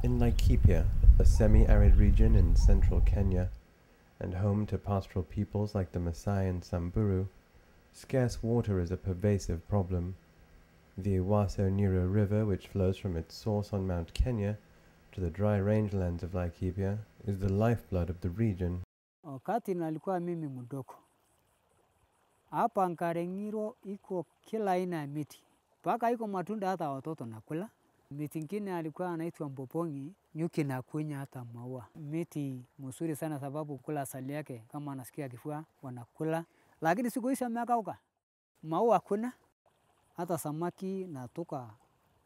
In Laikipia, a semi-arid region in central Kenya, and home to pastoral peoples like the Maasai and Samburu, scarce water is a pervasive problem. The Ewaso-Nyiro River, which flows from its source on Mount Kenya to the dry rangelands of Laikipia, is the lifeblood of the region. Wakati nalikuwa mimi mdogo, hapa Nkarengiro iko kila aina ya miti, mpaka iko matunda hata watoto nakula. Miti ingine alikuwa anaitwa mbopongi, nyuki na kunya hata maua. Miti mzuri sana sababu kula asali yake, kama anasikia kifua wanakula. Lakini siku hizi yamekauka, maua hakuna, hata samaki natoka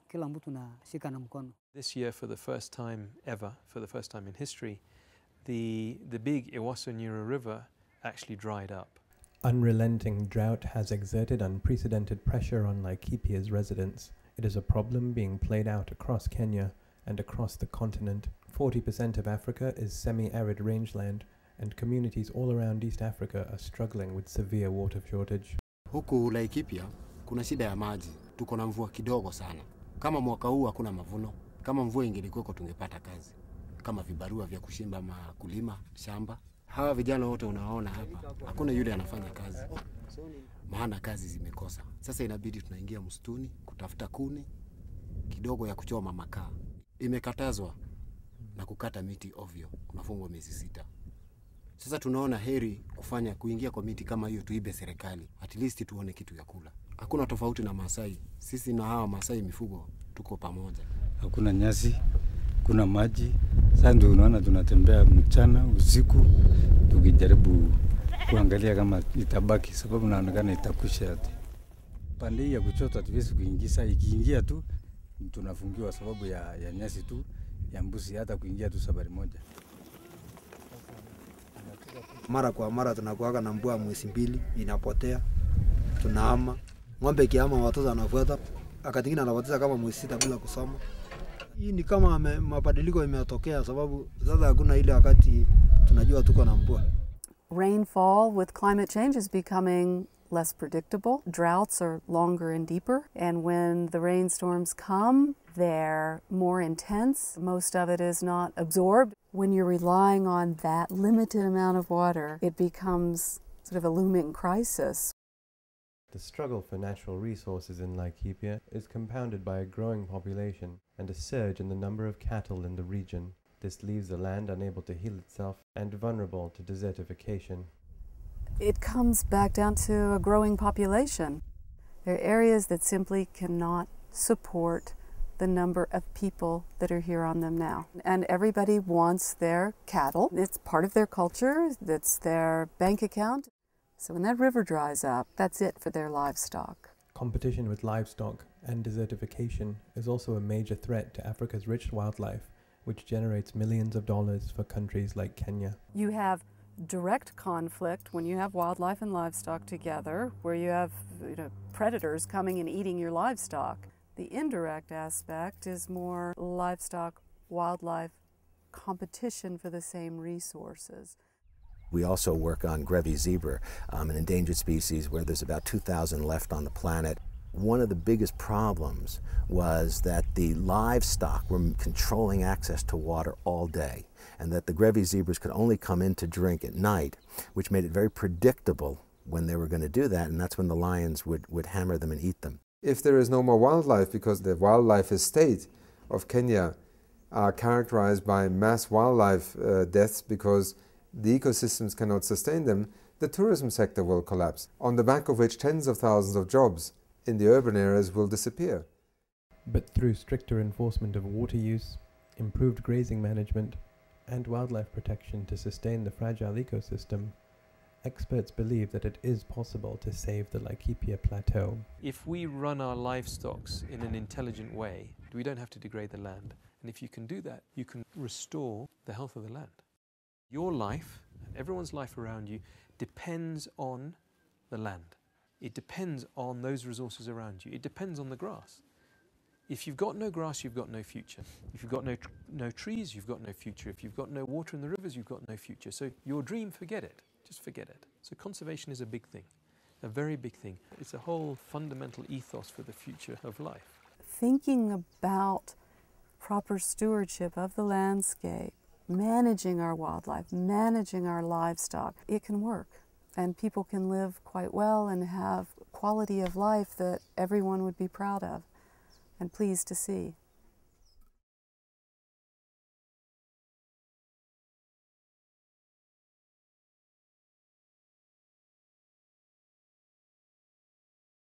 kila mtu na shika na mkono. This year, for the first time ever, for the first time in history, the big Ewaso-Nyiro River actually dried up. Unrelenting drought has exerted unprecedented pressure on Laikipia's residents. It is a problem being played out across Kenya and across the continent. 40% of Africa is semi-arid rangeland, and communities all around East Africa are struggling with severe water shortage. Huku Laikipia kuna shida ya maji. Tuko na mvua kidogo sana. Kama mwaka huu hakuna mavuno, kama mvua ingelikuwa tungepata kazi. Kama vibarua vya kushimba kulima shamba. Hawa vijana wote unaona hapa, hakuna yule anafanya kazi. Maana kazi zimekosa. Sasa inabidi tunaingia msituni kutafuta kuni kidogo ya kuchoma makaa. Imekatazwa na kukata miti ovyo, unafungwa miezi 6. Sasa tunaona heri kuingia kwa miti kama hiyo, tuibe serikali, at least tuone kitu ya kula. Hakuna tofauti na Maasai. Sisi na hawa Maasai mifugo tuko pamoja. Hakuna nyasi, kuna maji. Sasa ndio unaona tunatembea mchana usiku tukijaribu kuangalia kama itabaki, sababu naonekana itakwisha yote. Pande ya kuchota tuwezi kuingiza, ikiingia tu tunafungiwa sababu ya nyasi tu ya mbuzi, hata kuingia tu safari moja. Mara kwa mara tunakuwa na mvua mwezi 2 inapotea, tunahama. Ng'ombe kiama watoto wanafuata, wakati mwingine anapoteza kama mwezi 6 bila kusoma. Hii ni kama mabadiliko imetokea sababu sasa hakuna ile wakati tunajua tuko na mvua. Rainfall with climate change is becoming less predictable. Droughts are longer and deeper, and when the rainstorms come, they're more intense. Most of it is not absorbed. When you're relying on that limited amount of water, it becomes sort of a looming crisis. The struggle for natural resources in Laikipia is compounded by a growing population and a surge in the number of cattle in the region. This leaves the land unable to heal itself and vulnerable to desertification. It comes back down to a growing population. There are areas that simply cannot support the number of people that are here on them now. And everybody wants their cattle. It's part of their culture, it's their bank account. So when that river dries up, that's it for their livestock. Competition with livestock and desertification is also a major threat to Africa's rich wildlife, which generates millions of dollars for countries like Kenya. You have direct conflict when you have wildlife and livestock together, where you have predators coming and eating your livestock. The indirect aspect is more livestock, wildlife competition for the same resources. We also work on Grevy's zebra, an endangered species where there's about 2,000 left on the planet. One of the biggest problems was that the livestock were controlling access to water all day, and that the Grevy zebras could only come in to drink at night, which made it very predictable when they were going to do that, and that's when the lions would hammer them and eat them. If there is no more wildlife, because the wildlife estate of Kenya are characterized by mass wildlife deaths because the ecosystems cannot sustain them, the tourism sector will collapse, on the back of which tens of thousands of jobs in the urban areas will disappear. But through stricter enforcement of water use, improved grazing management, and wildlife protection to sustain the fragile ecosystem, experts believe that it is possible to save the Laikipia Plateau. If we run our livestock in an intelligent way, we don't have to degrade the land. And if you can do that, you can restore the health of the land. Your life, and everyone's life around you, depends on the land. It depends on those resources around you. It depends on the grass. If you've got no grass, you've got no future. If you've got no trees, you've got no future. If you've got no water in the rivers, you've got no future. So your dream, forget it. Just forget it. So conservation is a big thing, a very big thing. It's a whole fundamental ethos for the future of life. Thinking about proper stewardship of the landscape, managing our wildlife, managing our livestock, it can work. And people can live quite well and have quality of life that everyone would be proud of and pleased to see.